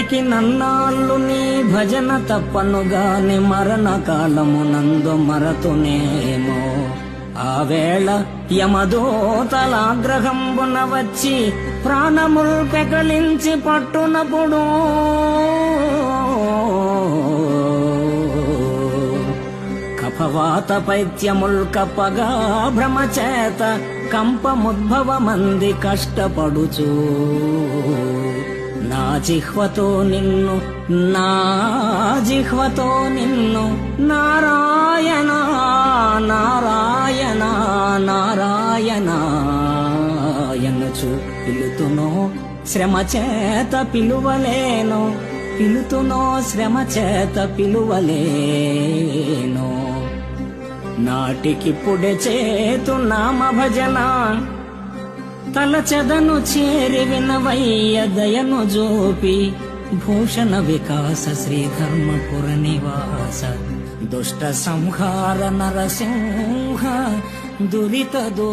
బ్రతికి నన్నాళ్ళు నీ భజన తప్పనుగాని మరణ కాలమునందు మరతునేమో. ఆ వేళ యమదూతలాగ్రహంబున వచ్చి ప్రాణముల్ పెకలించి పట్టునప్పుడు కఫవాత పైత్యముల్ కప్పగా భ్రమచేత కంపముద్భవమంది కష్టపడుచు నా జిహ్వతో నిన్ను నారాయణ నారాయణ నారాయణ ఎనుచు పిలుతునో శ్రమ చేత పిలువలేను, పిలుతునో శ్రమ చేత పిలువలేను. నాటికిప్పుడే చేతు నామ భజన తలచెదను చేరి వినవయ్య దయను జోపి. భూషణ వికాస శ్రీధర్మపుర నివాస దుష్ట సంహార నరసింహ దురిత దో